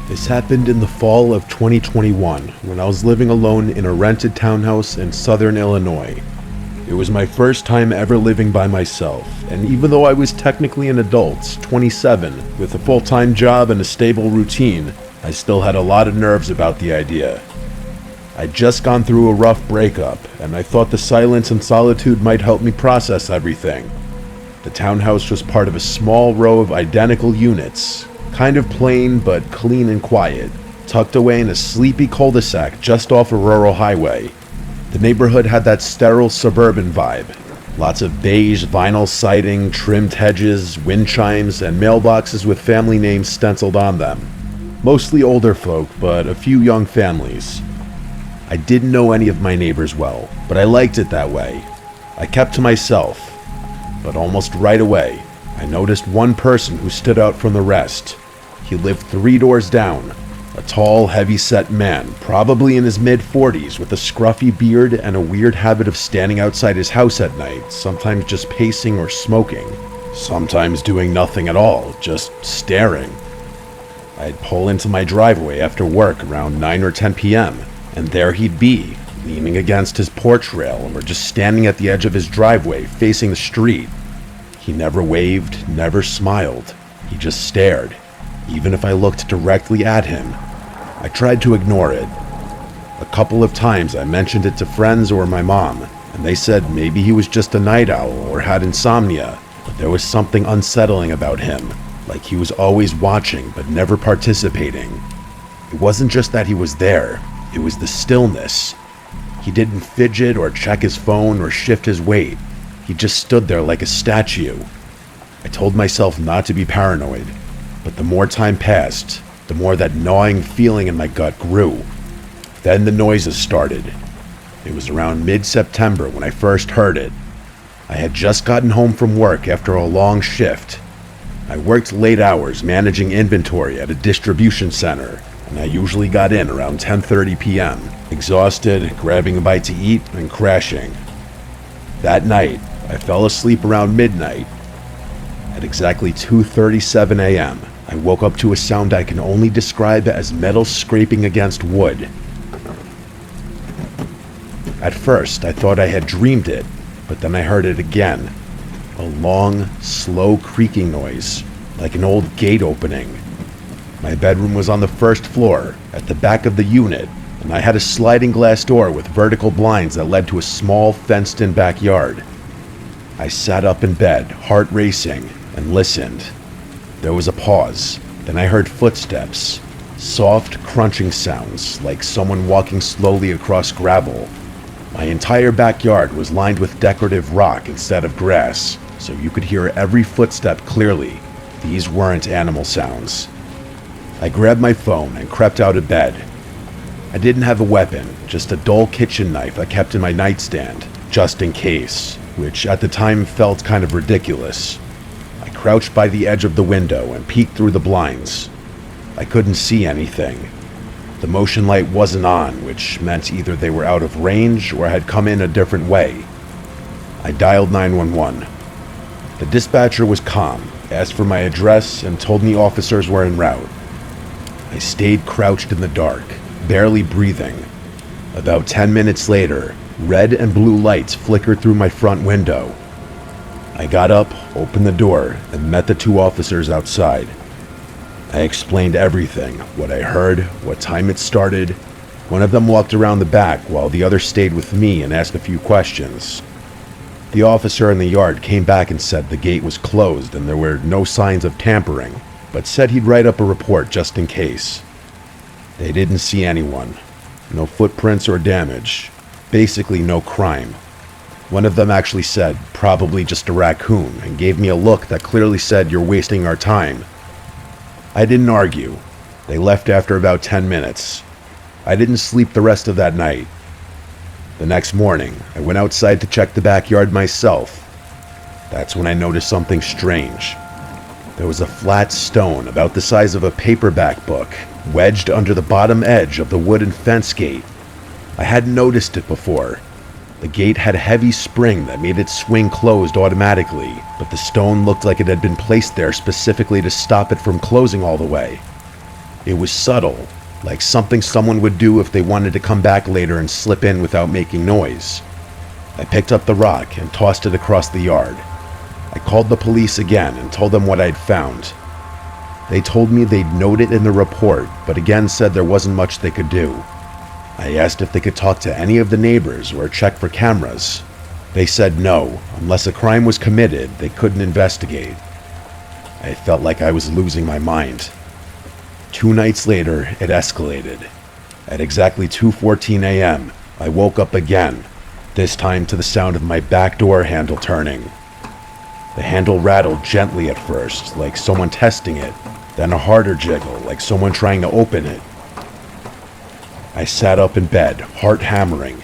This happened in the fall of 2021 when I was living alone in a rented townhouse in southern Illinois. It was my first time ever living by myself, and even though I was technically an adult, 27, with a full-time job and a stable routine, I still had a lot of nerves about the idea. I'd just gone through a rough breakup, and I thought the silence and solitude might help me process everything. The townhouse was part of a small row of identical units, kind of plain but clean and quiet, tucked away in a sleepy cul-de-sac just off a rural highway. The neighborhood had that sterile suburban vibe. Lots of beige vinyl siding, trimmed hedges, wind chimes, and mailboxes with family names stenciled on them. Mostly older folk, but a few young families. I didn't know any of my neighbors well, but I liked it that way. I kept to myself, but almost right away, I noticed one person who stood out from the rest. He lived 3 doors down, a tall, heavy-set man, probably in his mid-40s, with a scruffy beard and a weird habit of standing outside his house at night, sometimes just pacing or smoking, sometimes doing nothing at all, just staring. I'd pull into my driveway after work around 9 or 10 p.m., and there he'd be, leaning against his porch rail or just standing at the edge of his driveway, facing the street. He never waved, never smiled. He just stared. Even if I looked directly at him, I tried to ignore it. A couple of times I mentioned it to friends or my mom, and they said maybe he was just a night owl or had insomnia, but there was something unsettling about him, like he was always watching but never participating. It wasn't just that he was there, it was the stillness. He didn't fidget or check his phone or shift his weight. He just stood there like a statue. I told myself not to be paranoid, but the more time passed, the more that gnawing feeling in my gut grew. Then the noises started. It was around mid-September when I first heard it. I had just gotten home from work after a long shift. I worked late hours managing inventory at a distribution center, and I usually got in around 10:30 p.m., exhausted, grabbing a bite to eat, and crashing. That night, I fell asleep around midnight. At exactly 2:37 a.m., I woke up to a sound I can only describe as metal scraping against wood. At first, I thought I had dreamed it, but then I heard it again. A long, slow creaking noise, like an old gate opening. My bedroom was on the first floor, at the back of the unit, and I had a sliding glass door with vertical blinds that led to a small, fenced-in backyard. I sat up in bed, heart racing, and listened. There was a pause, then I heard footsteps, soft crunching sounds like someone walking slowly across gravel. My entire backyard was lined with decorative rock instead of grass, so you could hear every footstep clearly. These weren't animal sounds. I grabbed my phone and crept out of bed. I didn't have a weapon, just a dull kitchen knife I kept in my nightstand, just in case, which at the time felt kind of ridiculous. I crouched by the edge of the window and peeked through the blinds. I couldn't see anything. The motion light wasn't on, which meant either they were out of range or had come in a different way. I dialed 911. The dispatcher was calm, asked for my address, and told me officers were en route. I stayed crouched in the dark, barely breathing. About 10 minutes later, red and blue lights flickered through my front window. I got up, opened the door, and met the 2 officers outside. I explained everything, what I heard, what time it started. One of them walked around the back while the other stayed with me and asked a few questions. The officer in the yard came back and said the gate was closed and there were no signs of tampering, but said he'd write up a report just in case. They didn't see anyone. No footprints or damage. Basically no crime. One of them actually said, probably just a raccoon, and gave me a look that clearly said, "You're wasting our time." I didn't argue. They left after about 10 minutes. I didn't sleep the rest of that night. The next morning, I went outside to check the backyard myself. That's when I noticed something strange. There was a flat stone about the size of a paperback book, wedged under the bottom edge of the wooden fence gate. I hadn't noticed it before. The gate had a heavy spring that made it swing closed automatically, but the stone looked like it had been placed there specifically to stop it from closing all the way. It was subtle, like something someone would do if they wanted to come back later and slip in without making noise. I picked up the rock and tossed it across the yard. I called the police again and told them what I'd found. They told me they'd note it in the report, but again said there wasn't much they could do. I asked if they could talk to any of the neighbors or check for cameras. They said no, unless a crime was committed, they couldn't investigate. I felt like I was losing my mind. 2 nights later, it escalated. At exactly 2:14 a.m., I woke up again, this time to the sound of my back door handle turning. The handle rattled gently at first, like someone testing it, then a harder jiggle, like someone trying to open it. I sat up in bed, heart hammering.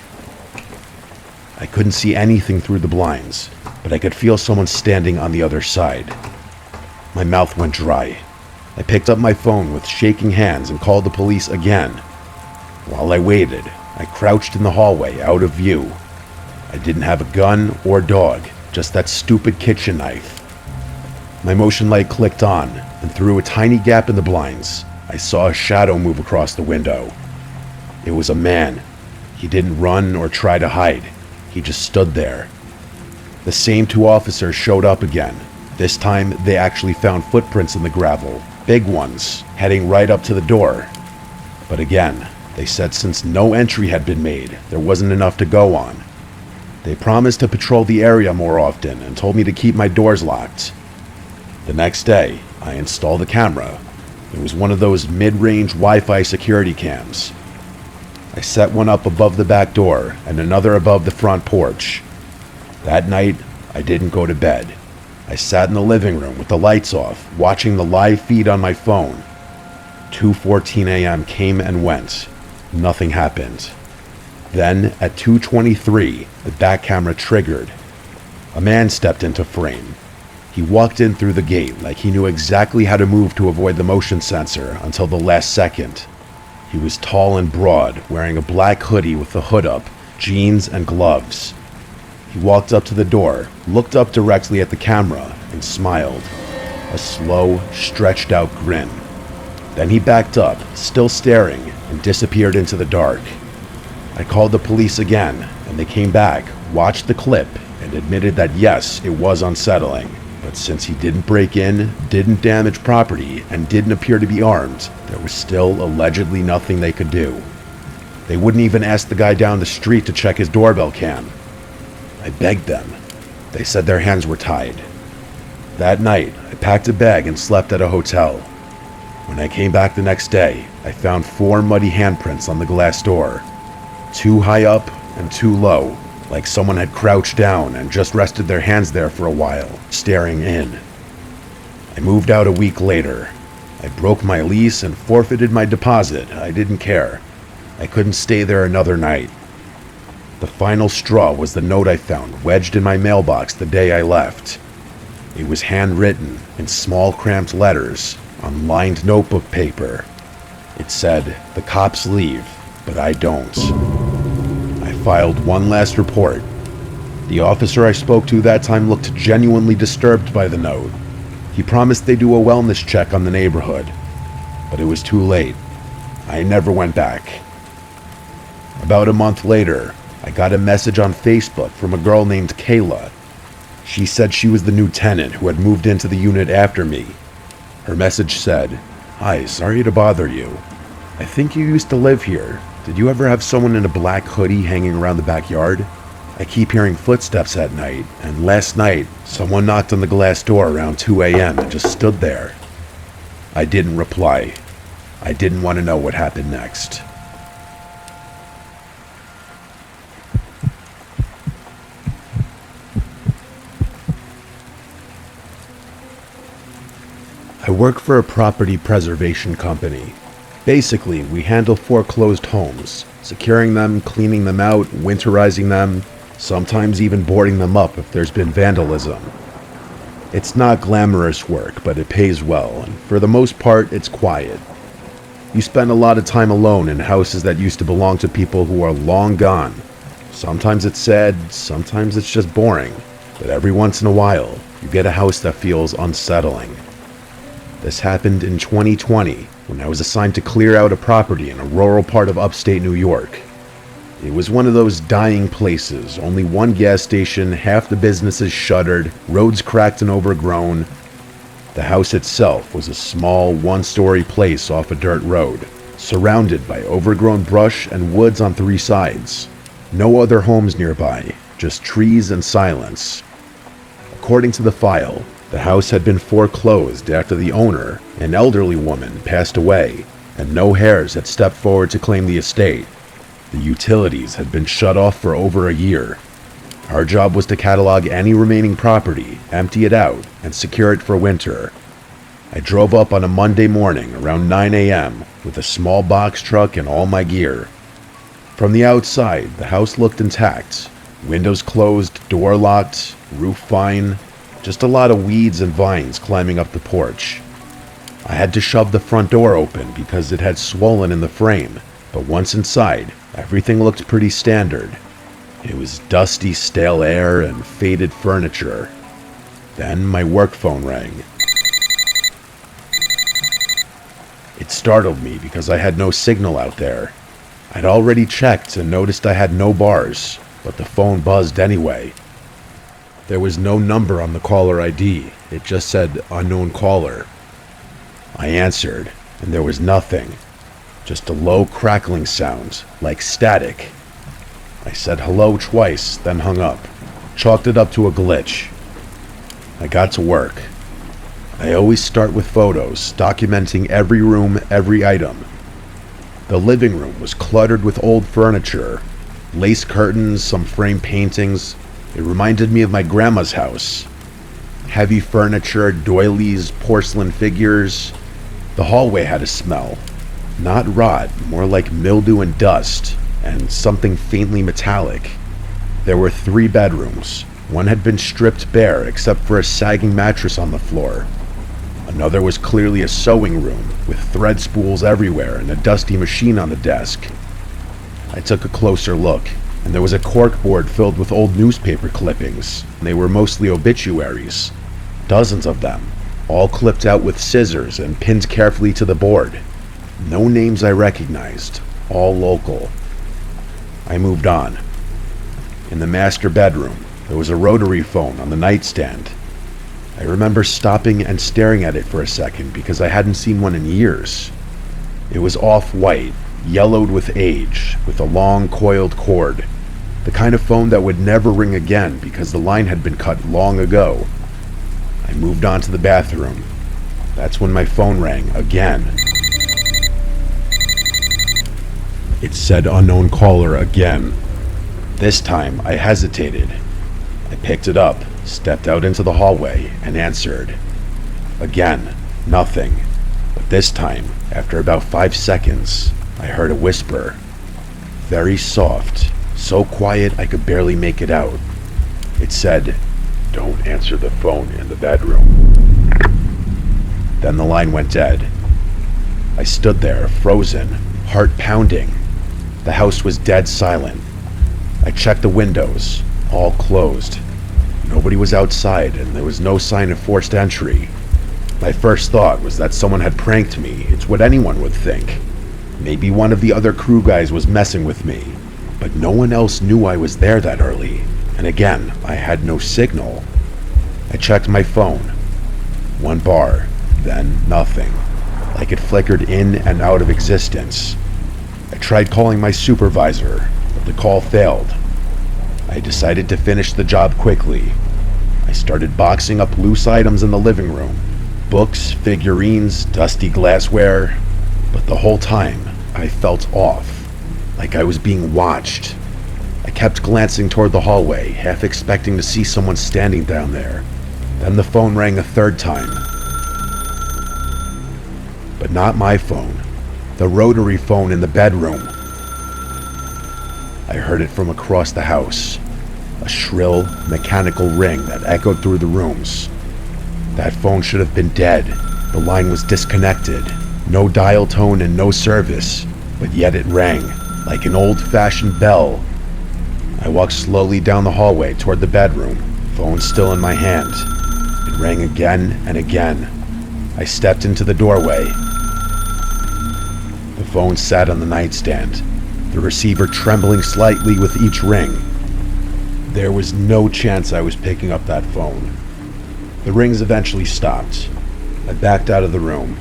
I couldn't see anything through the blinds, but I could feel someone standing on the other side. My mouth went dry. I picked up my phone with shaking hands and called the police again. While I waited, I crouched in the hallway, out of view. I didn't have a gun or dog, just that stupid kitchen knife. My motion light clicked on, and through a tiny gap in the blinds, I saw a shadow move across the window. It was a man. He didn't run or try to hide. He just stood there. The same 2 officers showed up again. This time, they actually found footprints in the gravel, big ones, heading right up to the door. But again, they said since no entry had been made, there wasn't enough to go on. They promised to patrol the area more often and told me to keep my doors locked. The next day, I installed a camera. It was one of those mid-range Wi-Fi security cams. I set one up above the back door and another above the front porch. That night, I didn't go to bed. I sat in the living room with the lights off, watching the live feed on my phone. 2:14 a.m. came and went. Nothing happened. Then, at 2:23, the back camera triggered. A man stepped into frame. He walked in through the gate like he knew exactly how to move to avoid the motion sensor until the last second. He was tall and broad, wearing a black hoodie with the hood up, jeans, and gloves. He walked up to the door, looked up directly at the camera, and smiled. A slow, stretched-out grin. Then he backed up, still staring, and disappeared into the dark. I called the police again, and they came back, watched the clip, and admitted that yes, it was unsettling. But since he didn't break in, didn't damage property, and didn't appear to be armed, there was still allegedly nothing they could do. They wouldn't even ask the guy down the street to check his doorbell cam. I begged them. They said their hands were tied. That night, I packed a bag and slept at a hotel. When I came back the next day, I found 4 muddy handprints on the glass door. 2 high up and 2 low, like someone had crouched down and just rested their hands there for a while, staring in. I moved out a week later. I broke my lease and forfeited my deposit. I didn't care. I couldn't stay there another night. The final straw was the note I found wedged in my mailbox the day I left. It was handwritten in small cramped letters on lined notebook paper. It said, "The cops leave, but I don't." I filed one last report. The officer I spoke to that time looked genuinely disturbed by the note. He promised they'd do a wellness check on the neighborhood, but it was too late. I never went back. About a month later, I got a message on Facebook from a girl named Kayla. She said she was the new tenant who had moved into the unit after me. Her message said, "Hi, sorry to bother you. I think you used to live here. Did you ever have someone in a black hoodie hanging around the backyard? I keep hearing footsteps at night, and last night, someone knocked on the glass door around 2 a.m. and just stood there." I didn't reply. I didn't want to know what happened next. I work for a property preservation company. Basically, we handle foreclosed homes, securing them, cleaning them out, winterizing them, sometimes even boarding them up if there's been vandalism. It's not glamorous work, but it pays well, and for the most part, it's quiet. You spend a lot of time alone in houses that used to belong to people who are long gone. Sometimes it's sad, sometimes it's just boring, but every once in a while, you get a house that feels unsettling. This happened in 2020, when I was assigned to clear out a property in a rural part of upstate New York. It was one of those dying places, only one gas station, half the businesses shuttered, roads cracked and overgrown. The house itself was a small, one-story place off a dirt road, surrounded by overgrown brush and woods on three sides. No other homes nearby, just trees and silence. According to the file, the house had been foreclosed after the owner, an elderly woman, passed away, and no heirs had stepped forward to claim the estate. The utilities had been shut off for over a year. Our job was to catalog any remaining property, empty it out, and secure it for winter. I drove up on a Monday morning around 9 a.m. with a small box truck and all my gear. From the outside, the house looked intact. Windows closed, door locked, roof fine, just a lot of weeds and vines climbing up the porch. I had to shove the front door open because it had swollen in the frame, but once inside, everything looked pretty standard. It was dusty, stale air and faded furniture. Then my work phone rang. It startled me because I had no signal out there. I'd already checked and noticed I had no bars, but the phone buzzed anyway. There was no number on the caller ID. It just said unknown caller. I answered, and there was nothing. Just a low crackling sound, like static. I said hello twice, then hung up, chalked it up to a glitch. I got to work. I always start with photos, documenting every room, every item. The living room was cluttered with old furniture, lace curtains, some framed paintings. It reminded me of my grandma's house. Heavy furniture, doilies, porcelain figures. The hallway had a smell. Not rot, more like mildew and dust, and something faintly metallic. There were 3 bedrooms. One had been stripped bare except for a sagging mattress on the floor. Another was clearly a sewing room, with thread spools everywhere and a dusty machine on the desk. I took a closer look, and there was a corkboard filled with old newspaper clippings. They were mostly obituaries. Dozens of them, all clipped out with scissors and pinned carefully to the board. No names I recognized, all local. I moved on. In the master bedroom, there was a rotary phone on the nightstand. I remember stopping and staring at it for a second because I hadn't seen one in years. It was off-white, yellowed with age, with a long coiled cord. The kind of phone that would never ring again because the line had been cut long ago. I moved on to the bathroom. That's when my phone rang again. It said unknown caller again. This time, I hesitated. I picked it up, stepped out into the hallway, and answered. Again, nothing. But this time, after about 5 seconds, I heard a whisper. Very soft, so quiet I could barely make it out. It said, "Don't answer the phone in the bedroom." Then the line went dead. I stood there, frozen, heart pounding. The house was dead silent. I checked the windows, all closed. Nobody was outside, and there was no sign of forced entry. My first thought was that someone had pranked me. It's what anyone would think. Maybe one of the other crew guys was messing with me, but no one else knew I was there that early. And again, I had no signal. I checked my phone. 1 bar, then nothing, like it flickered in and out of existence. I tried calling my supervisor, but the call failed. I decided to finish the job quickly. I started boxing up loose items in the living room. Books, figurines, dusty glassware. But the whole time, I felt off, like I was being watched. I kept glancing toward the hallway, half expecting to see someone standing down there. Then the phone rang a 3rd time. But not my phone. The rotary phone in the bedroom. I heard it from across the house. A shrill, mechanical ring that echoed through the rooms. That phone should have been dead. The line was disconnected. No dial tone and no service. But yet it rang, like an old-fashioned bell. I walked slowly down the hallway toward the bedroom, phone still in my hand. It rang again and again. I stepped into the doorway. phone sat on the nightstand, the receiver trembling slightly with each ring. There was no chance I was picking up that phone. The rings eventually stopped. I backed out of the room.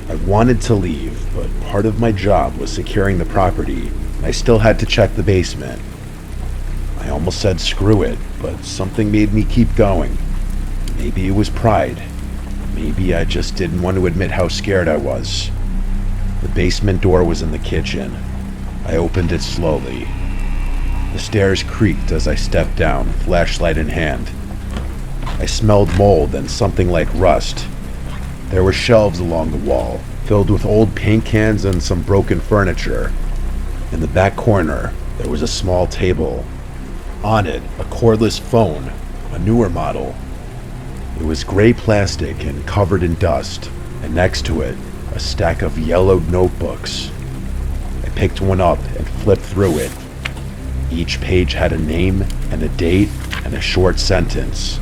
I wanted to leave, but part of my job was securing the property, and I still had to check the basement. I almost said screw it, but something made me keep going. Maybe it was pride. Maybe I just didn't want to admit how scared I was. The basement door was in the kitchen. I opened it slowly. The stairs creaked as I stepped down, flashlight in hand. I smelled mold and something like rust. There were shelves along the wall, filled with old paint cans and some broken furniture. In the back corner, there was a small table. On it, a cordless phone, a newer model. It was gray plastic and covered in dust, and next to it, a stack of yellowed notebooks. I picked one up and flipped through it. Each page had a name and a date and a short sentence.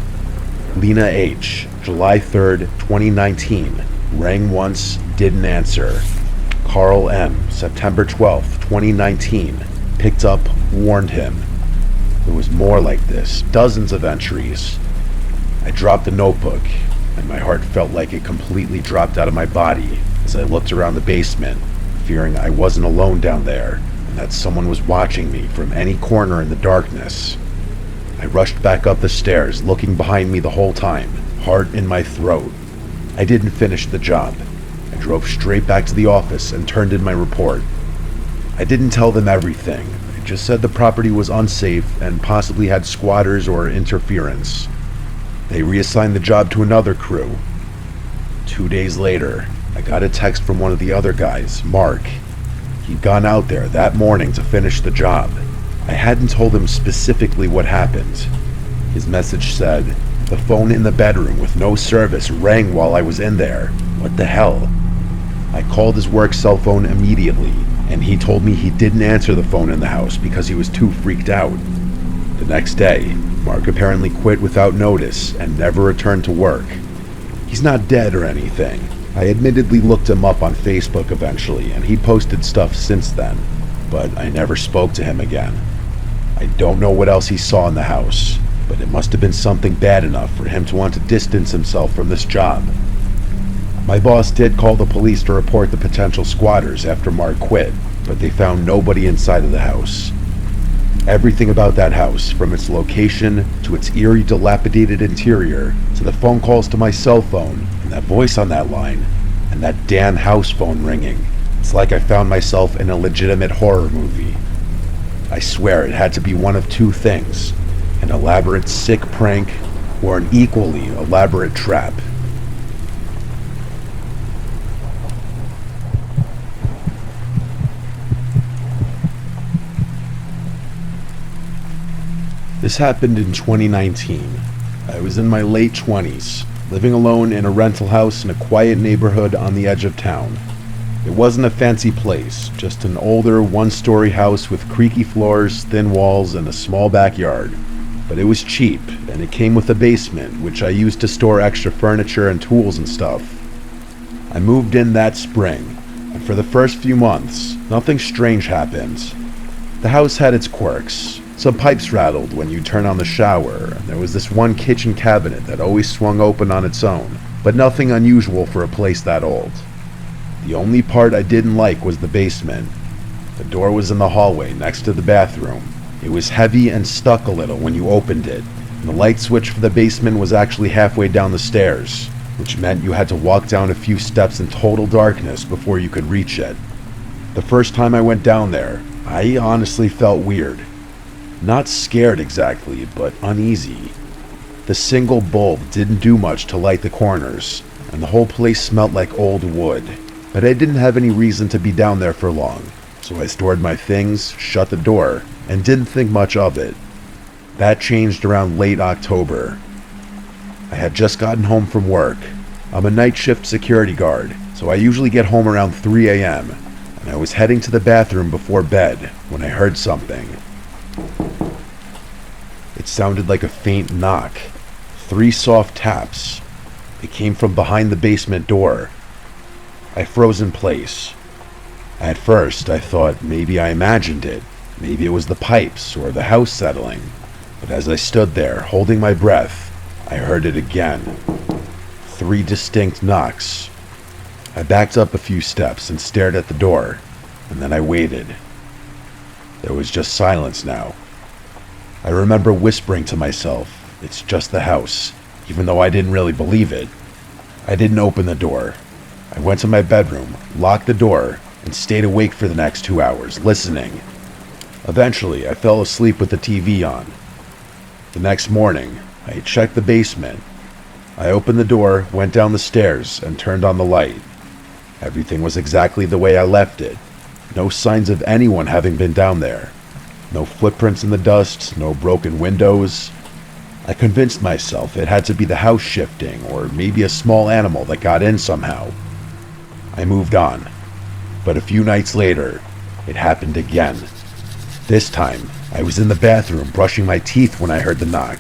Lena H., July 3rd, 2019. Rang once, didn't answer. Carl M., September 12th, 2019. Picked up, warned him. There was more like this, dozens of entries. I dropped the notebook, and my heart felt like it completely dropped out of my body as I looked around the basement, fearing I wasn't alone down there, and that someone was watching me from any corner in the darkness. I rushed back up the stairs, looking behind me the whole time, heart in my throat. I didn't finish the job. I drove straight back to the office and turned in my report. I didn't tell them everything. I just said the property was unsafe and possibly had squatters or interference. They reassigned the job to another crew. 2 days later, I got a text from one of the other guys, Mark. He'd gone out there that morning to finish the job. I hadn't told him specifically what happened. His message said, "The phone in the bedroom with no service rang while I was in there. What the hell?" I called his work cell phone immediately, and he told me he didn't answer the phone in the house because he was too freaked out. The next day, Mark apparently quit without notice and never returned to work. He's not dead or anything. I admittedly looked him up on Facebook eventually, and he posted stuff since then, but I never spoke to him again. I don't know what else he saw in the house, but it must have been something bad enough for him to want to distance himself from this job. My boss did call the police to report the potential squatters after Mark quit, but they found nobody inside of the house. Everything about that house, from its location to its eerie dilapidated interior, to the phone calls to my cell phone, and that voice on that line, and that damn house phone ringing. It's like I found myself in a legitimate horror movie. I swear it had to be one of two things: an elaborate sick prank or an equally elaborate trap. This happened in 2019. I was in my late 20s, living alone in a rental house in a quiet neighborhood on the edge of town. It wasn't a fancy place, just an older one-story house with creaky floors, thin walls, and a small backyard. But it was cheap, and it came with a basement, which I used to store extra furniture and tools and stuff. I moved in that spring, and for the first few months, nothing strange happened. The house had its quirks. Some pipes rattled when you turn on the shower, and there was this one kitchen cabinet that always swung open on its own, but nothing unusual for a place that old. The only part I didn't like was the basement. The door was in the hallway next to the bathroom. It was heavy and stuck a little when you opened it, and the light switch for the basement was actually halfway down the stairs, which meant you had to walk down a few steps in total darkness before you could reach it. The first time I went down there, I honestly felt weird. Not scared exactly, but uneasy. The single bulb didn't do much to light the corners, and the whole place smelled like old wood. But I didn't have any reason to be down there for long, so I stored my things, shut the door, and didn't think much of it. That changed around late October. I had just gotten home from work. I'm a night shift security guard, so I usually get home around 3 a.m., and I was heading to the bathroom before bed when I heard something. It sounded like a faint knock. 3 soft taps. It came from behind the basement door. I froze in place. At first, I thought maybe I imagined it. Maybe it was the pipes or the house settling. But as I stood there, holding my breath, I heard it again. 3 distinct knocks. I backed up a few steps and stared at the door, and then I waited. There was just silence now. I remember whispering to myself, "It's just the house," even though I didn't really believe it. I didn't open the door. I went to my bedroom, locked the door, and stayed awake for the next 2 hours, listening. Eventually, I fell asleep with the TV on. The next morning, I checked the basement. I opened the door, went down the stairs, and turned on the light. Everything was exactly the way I left it. No signs of anyone having been down there. No footprints in the dust, no broken windows. I convinced myself it had to be the house shifting, or maybe a small animal that got in somehow. I moved on. But a few nights later, it happened again. This time, I was in the bathroom brushing my teeth when I heard the knock.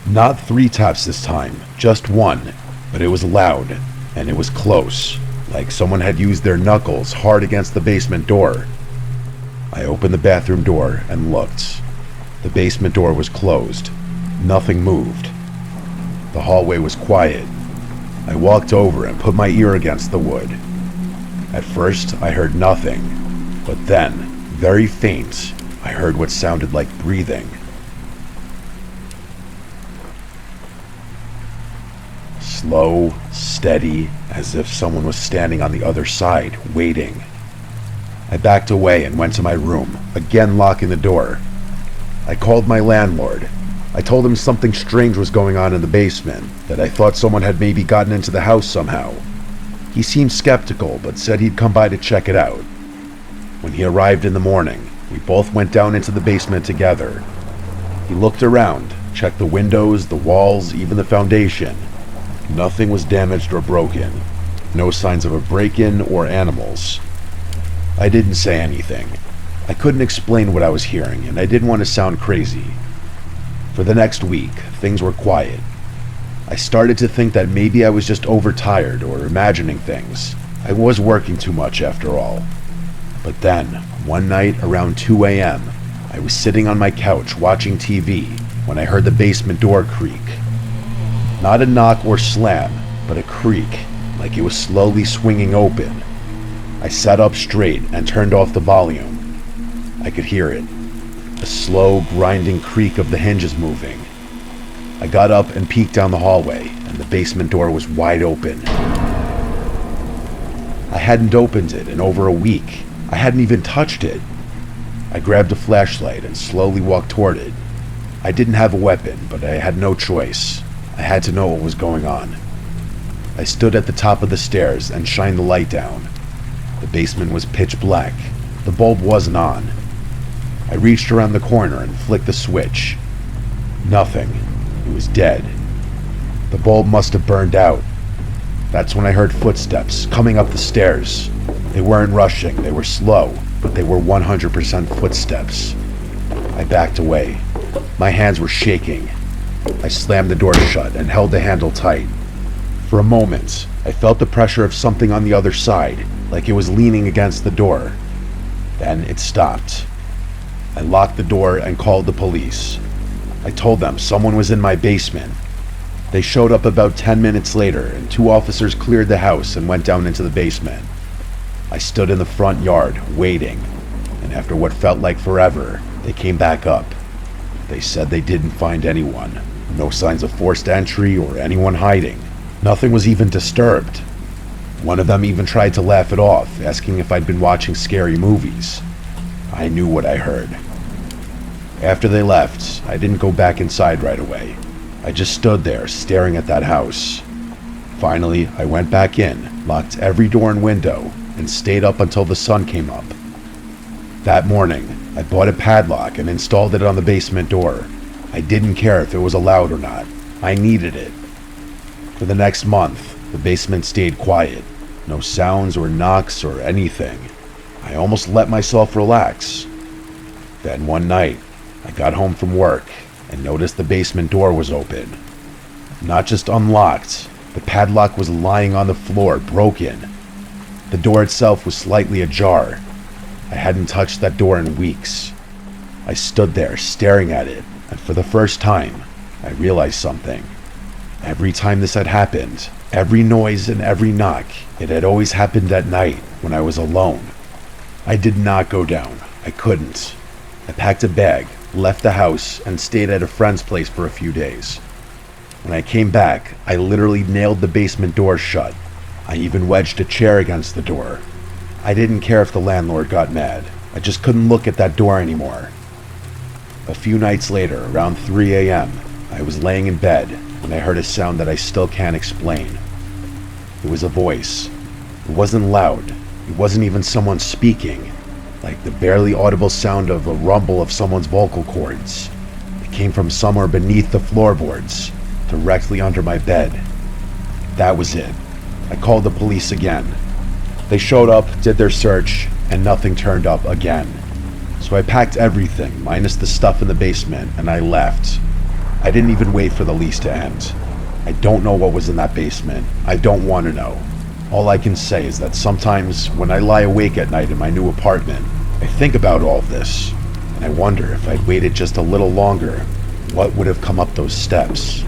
Not 3 taps this time, just 1, but it was loud, and it was close, like someone had used their knuckles hard against the basement door. I opened the bathroom door and looked. The basement door was closed. Nothing moved. The hallway was quiet. I walked over and put my ear against the wood. At first, I heard nothing, but then, very faint, I heard what sounded like breathing. Slow, steady, as if someone was standing on the other side, waiting. I backed away and went to my room, again locking the door. I called my landlord. I told him something strange was going on in the basement, that I thought someone had maybe gotten into the house somehow. He seemed skeptical, but said he'd come by to check it out. When he arrived in the morning, we both went down into the basement together. He looked around, checked the windows, the walls, even the foundation. Nothing was damaged or broken. No signs of a break-in or animals. I didn't say anything. I couldn't explain what I was hearing, and I didn't want to sound crazy. For the next week, things were quiet. I started to think that maybe I was just overtired or imagining things. I was working too much after all. But then, one night around 2 a.m., I was sitting on my couch watching TV when I heard the basement door creak. Not a knock or slam, but a creak, like it was slowly swinging open. I sat up straight and turned off the volume. I could hear it, a slow, grinding creak of the hinges moving. I got up and peeked down the hallway, and the basement door was wide open. I hadn't opened it in over a week. I hadn't even touched it. I grabbed a flashlight and slowly walked toward it. I didn't have a weapon, but I had no choice. I had to know what was going on. I stood at the top of the stairs and shined the light down. The basement was pitch black. The bulb wasn't on. I reached around the corner and flicked the switch. Nothing. It was dead. The bulb must have burned out. That's when I heard footsteps coming up the stairs. They weren't rushing, they were slow, but they were 100% footsteps. I backed away. My hands were shaking. I slammed the door shut and held the handle tight. For a moment, I felt the pressure of something on the other side, like it was leaning against the door. Then it stopped. I locked the door and called the police. I told them someone was in my basement. They showed up about 10 minutes later, and 2 officers cleared the house and went down into the basement. I stood in the front yard, waiting, and after what felt like forever, they came back up. They said they didn't find anyone. No signs of forced entry or anyone hiding. Nothing was even disturbed. One of them even tried to laugh it off, asking if I'd been watching scary movies. I knew what I heard. After they left, I didn't go back inside right away. I just stood there, staring at that house. Finally, I went back in, locked every door and window, and stayed up until the sun came up. That morning, I bought a padlock and installed it on the basement door. I didn't care if it was allowed or not. I needed it. For the next month, the basement stayed quiet. No sounds or knocks or anything. I almost let myself relax. Then one night, I got home from work and noticed the basement door was open. Not just unlocked, the padlock was lying on the floor, broken. The door itself was slightly ajar. I hadn't touched that door in weeks. I stood there staring at it, and for the first time, I realized something. Every time this had happened, every noise and every knock, it had always happened at night when I was alone. I did not go down. I couldn't. I packed a bag, left the house, and stayed at a friend's place for a few days. When I came back, I literally nailed the basement door shut. I even wedged a chair against the door. I didn't care if the landlord got mad. I just couldn't look at that door anymore. A few nights later, around 3 a.m., I was laying in bed when I heard a sound that I still can't explain. It was a voice. It wasn't loud. It wasn't even someone speaking, like the barely audible sound of a rumble of someone's vocal cords. It came from somewhere beneath the floorboards, directly under my bed. That was it. I called the police again. They showed up, did their search, and nothing turned up again. So I packed everything, minus the stuff in the basement, and I left. I didn't even wait for the lease to end. I don't know what was in that basement. I don't want to know. All I can say is that sometimes when I lie awake at night in my new apartment, I think about all of this, and I wonder if I'd waited just a little longer, what would have come up those steps.